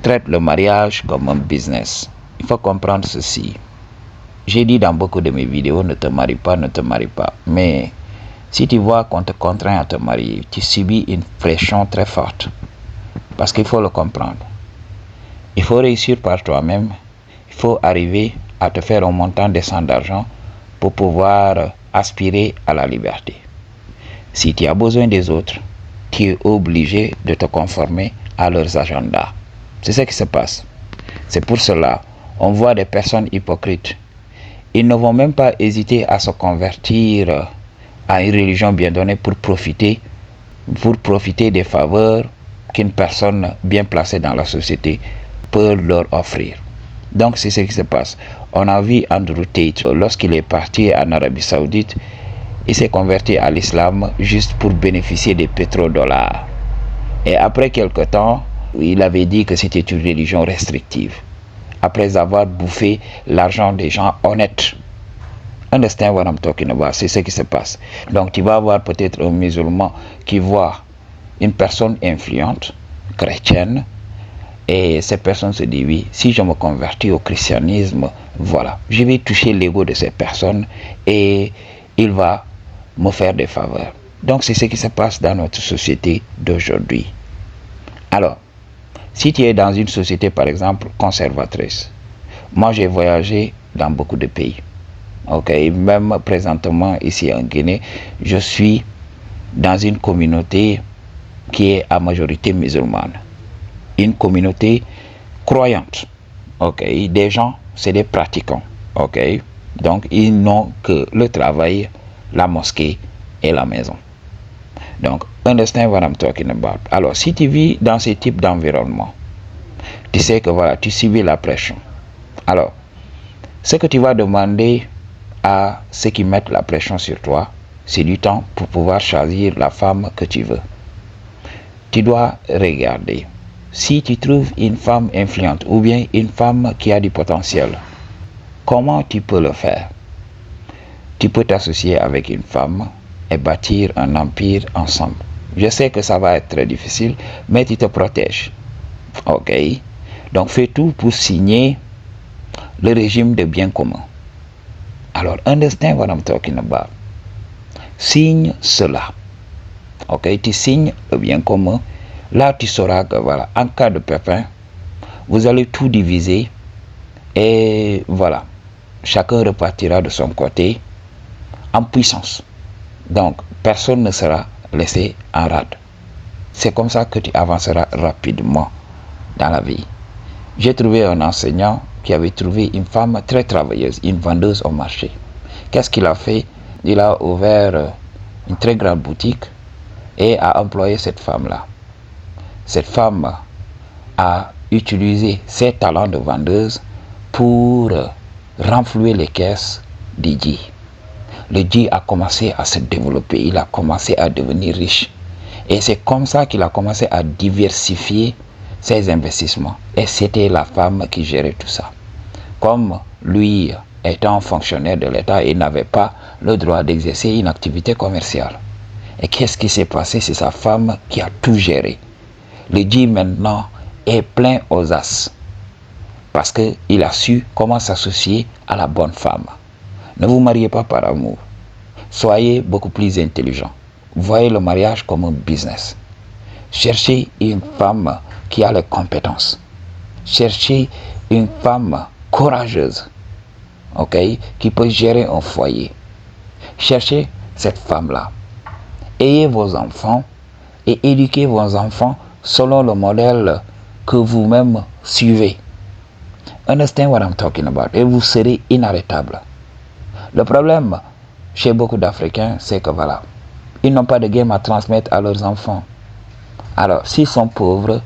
traite le mariage comme un business. Il faut comprendre ceci. J'ai dit dans beaucoup de mes vidéos, ne te marie pas, ne te marie pas. Mais si tu vois qu'on te contraint à te marier, tu subis une pression très forte. Parce qu'il faut le comprendre. Il faut réussir par toi-même. Il faut arriver à te faire un montant décent d'argent pour pouvoir aspirer à la liberté. Si tu as besoin des autres, tu es obligé de te conformer à leurs agendas. C'est ce qui se passe. C'est pour cela on voit des personnes hypocrites. Ils ne vont même pas hésiter à se convertir à une religion bien donnée pour profiter des faveurs qu'une personne bien placée dans la société peut leur offrir. Donc c'est ce qui se passe. On a vu Andrew Tate, lorsqu'il est parti en Arabie Saoudite, il s'est converti à l'islam juste pour bénéficier des pétrodollars. Et après quelque temps, il avait dit que c'était une religion restrictive. Après avoir bouffé l'argent des gens honnêtes. Understand what I'm talking about? C'est ce qui se passe. Donc tu vas avoir peut-être un musulman qui voit une personne influente, chrétienne, et cette personne se dit oui, si je me convertis au christianisme, voilà, je vais toucher l'ego de cette personne et il va me faire des faveurs. Donc c'est ce qui se passe dans notre société d'aujourd'hui. Alors, si tu es dans une société par exemple conservatrice, moi j'ai voyagé dans beaucoup de pays. Ok, même présentement ici en Guinée, je suis dans une communauté qui est à majorité musulmane. Une communauté croyante. Ok, des gens, c'est des pratiquants. Ok, donc ils n'ont que le travail, la mosquée et la maison. Donc, understand what I'm talking about. Alors, si tu vis dans ce type d'environnement, tu sais que voilà, tu subis la pression. Alors, ce que tu vas demander à ceux qui mettent la pression sur toi, c'est du temps pour pouvoir choisir la femme que tu veux. Tu dois regarder. Si tu trouves une femme influente ou bien une femme qui a du potentiel, comment tu peux le faire? Tu peux t'associer avec une femme et bâtir un empire ensemble. Je sais que ça va être très difficile, mais tu te protèges. Ok? Donc fais tout pour signer le régime de bien commun. Alors, understand what I'm talking about. Signe cela. Ok? Tu signes le bien commun. Là, tu sauras que voilà, en cas de pépin, vous allez tout diviser et voilà, chacun repartira de son côté en puissance. Donc, personne ne sera laissé en rade. C'est comme ça que tu avanceras rapidement dans la vie. J'ai trouvé un enseignant qui avait trouvé une femme très travailleuse, une vendeuse au marché. Qu'est-ce qu'il a fait? Il a ouvert une très grande boutique et a employé cette femme-là. Cette femme a utilisé ses talents de vendeuse pour renflouer les caisses du dji. Le dji a commencé à se développer, il a commencé à devenir riche. Et c'est comme ça qu'il a commencé à diversifier ses investissements. Et c'était la femme qui gérait tout ça. Comme lui étant fonctionnaire de l'État, il n'avait pas le droit d'exercer une activité commerciale. Et qu'est-ce qui s'est passé? C'est sa femme qui a tout géré. Le dji maintenant est plein aux as. Parce qu'il a su comment s'associer à la bonne femme. Ne vous mariez pas par amour. Soyez beaucoup plus intelligent. Voyez le mariage comme un business. Cherchez une femme qui a les compétences. Cherchez une femme courageuse, ok, qui peut gérer un foyer. Cherchez cette femme-là. Ayez vos enfants et éduquez vos enfants selon le modèle que vous-même suivez. Understand what I'm talking about? Et vous serez inarrêtable. Le problème chez beaucoup d'Africains, c'est que voilà, ils n'ont pas de game à transmettre à leurs enfants. Alors, s'ils sont pauvres,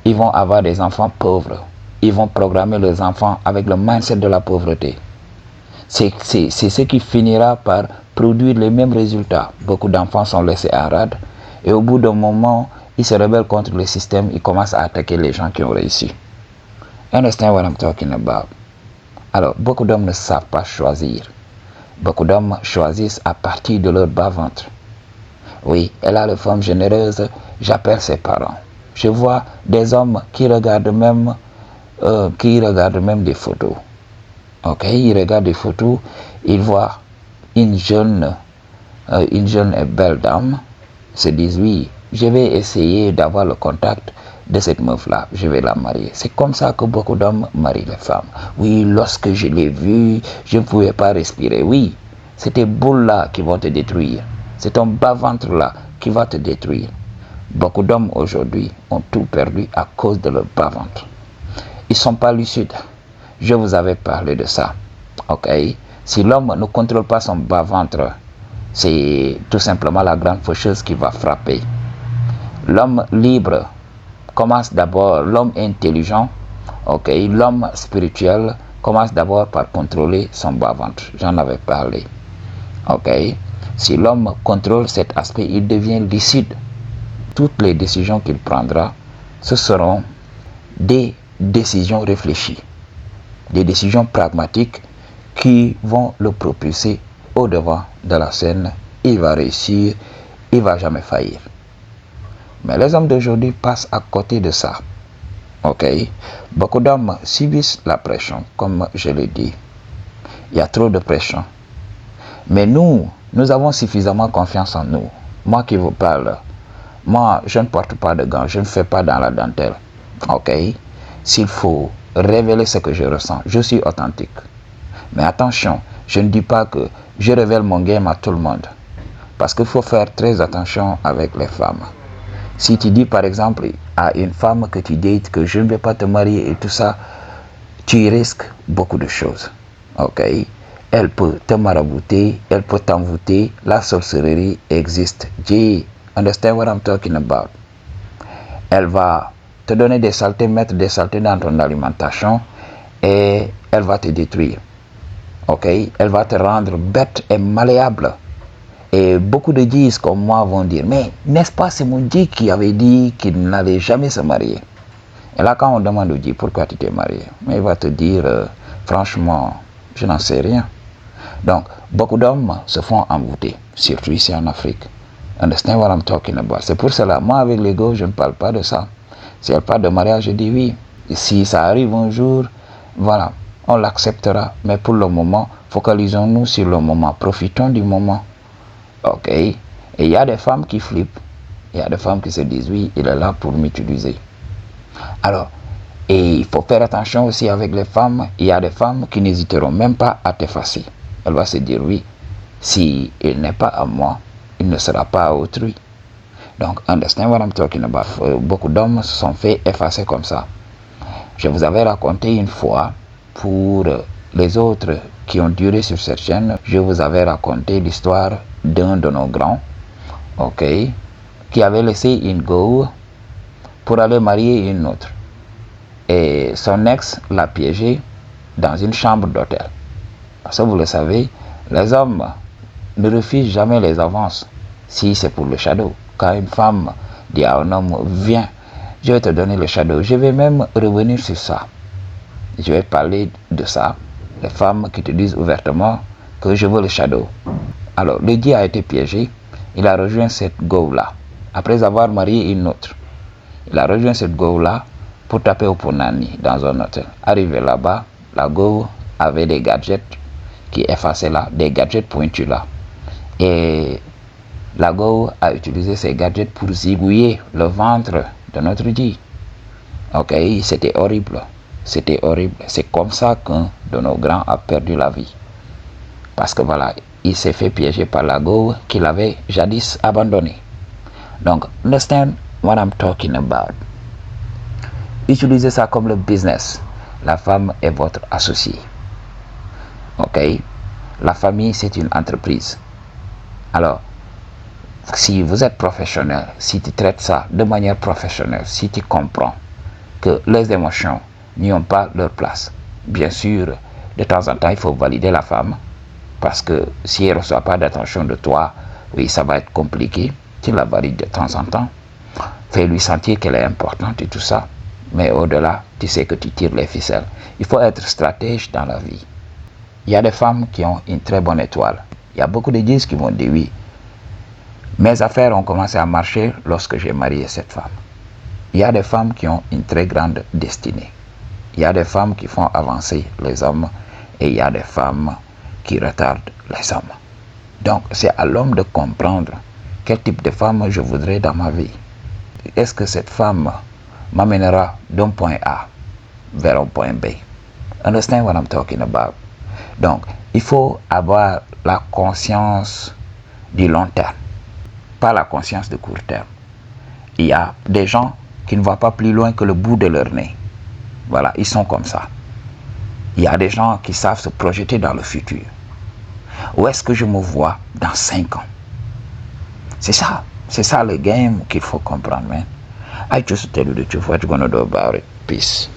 ils vont avoir des enfants pauvres. Ils vont programmer leurs enfants avec le mindset de la pauvreté. C'est ce qui finira par produire les mêmes résultats. Beaucoup d'enfants sont laissés en rade et au bout d'un moment, ils se rebellent contre le système, ils commencent à attaquer les gens qui ont réussi. Understand what I'm talking about? Alors, beaucoup d'hommes ne savent pas choisir. Beaucoup d'hommes choisissent à partir de leur bas-ventre. Oui, elle a la femme généreuse, j'appelle ses parents. Je vois des hommes qui regardent même des photos. Ok, ils regardent des photos, ils voient une jeune et belle dame, se disent oui, je vais essayer d'avoir le contact de cette meuf-là, je vais la marier. C'est comme ça que beaucoup d'hommes marient les femmes. Oui, lorsque je l'ai vue, je ne pouvais pas respirer. Oui, c'est tes boules-là qui vont te détruire. C'est ton bas-ventre-là qui va te détruire. Beaucoup d'hommes aujourd'hui ont tout perdu à cause de leur bas-ventre. Ils ne sont pas lucides. Je vous avais parlé de ça. Ok? Si l'homme ne contrôle pas son bas-ventre, c'est tout simplement la grande faucheuse qui va frapper. L'homme libre commence d'abord, l'homme intelligent, ok, l'homme spirituel commence d'abord par contrôler son bas-ventre. J'en avais parlé. Ok? Si l'homme contrôle cet aspect, il devient lucide. Toutes les décisions qu'il prendra, ce seront des décisions réfléchies, des décisions pragmatiques qui vont le propulser au devant de la scène. Il va réussir, il ne va jamais faillir. Mais les hommes d'aujourd'hui passent à côté de ça. Ok? Beaucoup d'hommes subissent la pression, comme je l'ai dit. Il y a trop de pression. Mais nous avons suffisamment confiance en nous. Moi qui vous parle, moi, je ne porte pas de gants, je ne fais pas dans la dentelle. Ok? S'il faut révéler ce que je ressens, je suis authentique. Mais attention, je ne dis pas que je révèle mon game à tout le monde. Parce qu'il faut faire très attention avec les femmes. Si tu dis par exemple à une femme que tu dates que je ne vais pas te marier et tout ça, tu risques beaucoup de choses. Ok? Elle peut te marabouter, elle peut t'envoûter. La sorcellerie existe. Do you understand what I'm talking about? Elle va te donner des saletés, mettre des saletés dans ton alimentation et elle va te détruire. Ok? Elle va te rendre bête et malléable. Et beaucoup de djis comme moi vont dire, mais n'est-ce pas c'est mon dji qui avait dit qu'il n'allait jamais se marier? Et là quand on demande au dji pourquoi tu t'es marié, mais il va te dire, franchement, je n'en sais rien. Donc, beaucoup d'hommes se font envoûter, surtout ici en Afrique. Understand what I'm talking about? C'est pour cela, moi avec les gars, je ne parle pas de ça. Si elle parle de mariage, je dis oui. Et si ça arrive un jour, voilà, on l'acceptera. Mais pour le moment, focalisons-nous sur le moment, profitons du moment. Ok? Et il y a des femmes qui flippent. Il y a des femmes qui se disent oui, il est là pour m'utiliser. Alors, et il faut faire attention aussi avec les femmes. Il y a des femmes qui n'hésiteront même pas à t'effacer. Elle va se dire oui, si il n'est pas à moi, il ne sera pas à autrui. Donc, understand what I'm talking about. Beaucoup d'hommes se sont fait effacer comme ça. Je vous avais raconté une fois, pour les autres qui ont duré sur cette chaîne, je vous avais raconté l'histoire d'un de nos grands, ok, qui avait laissé une go pour aller marier une autre. Et son ex l'a piégé dans une chambre d'hôtel. Parce que vous le savez, les hommes ne refusent jamais les avances si c'est pour le shadow. Quand une femme dit à un homme, viens, je vais te donner le shadow. Je vais même revenir sur ça. Je vais parler de ça. Les femmes qui te disent ouvertement que je veux le shadow. Alors, le dit a été piégé. Il a rejoint cette go-là. Après avoir marié une autre. Il a rejoint cette go-là pour taper au punani dans un hôtel. Arrivé là-bas, la go avait des gadgets qui effaçaient là, des gadgets pointus là. Et la go a utilisé ces gadgets pour zigouiller le ventre de notre dit. Ok, c'était horrible. C'était horrible. C'est comme ça qu'un de nos grands a perdu la vie. Parce que voilà, il s'est fait piéger par la go qu'il avait jadis abandonné. Donc, understand what I'm talking about. Utilisez ça comme le business. La femme est votre associé. Ok? La famille, c'est une entreprise. Alors, si vous êtes professionnel, si tu traites ça de manière professionnelle, si tu comprends que les émotions n'y ont pas leur place, bien sûr, de temps en temps, il faut valider la femme, parce que si elle ne reçoit pas d'attention de toi, oui, ça va être compliqué. Tu la valides de temps en temps. Fais-lui sentir qu'elle est importante et tout ça. Mais au-delà, tu sais que tu tires les ficelles. Il faut être stratège dans la vie. Il y a des femmes qui ont une très bonne étoile. Il y a beaucoup de djis qui vont dire oui. Mes affaires ont commencé à marcher lorsque j'ai marié cette femme. Il y a des femmes qui ont une très grande destinée. Il y a des femmes qui font avancer les hommes et il y a des femmes qui retardent les hommes. Donc, c'est à l'homme de comprendre quel type de femme je voudrais dans ma vie. Est-ce que cette femme m'amènera d'un point A vers un point B? Understand what I'm talking about? Donc, il faut avoir la conscience du long terme, pas la conscience de court terme. Il y a des gens qui ne voient pas plus loin que le bout de leur nez. Voilà, ils sont comme ça. Il y a des gens qui savent se projeter dans le futur. Où est-ce que je me vois dans 5 ans? C'est ça le game qu'il faut comprendre, man. I just tell you the truth. What you gonna do about it? Peace.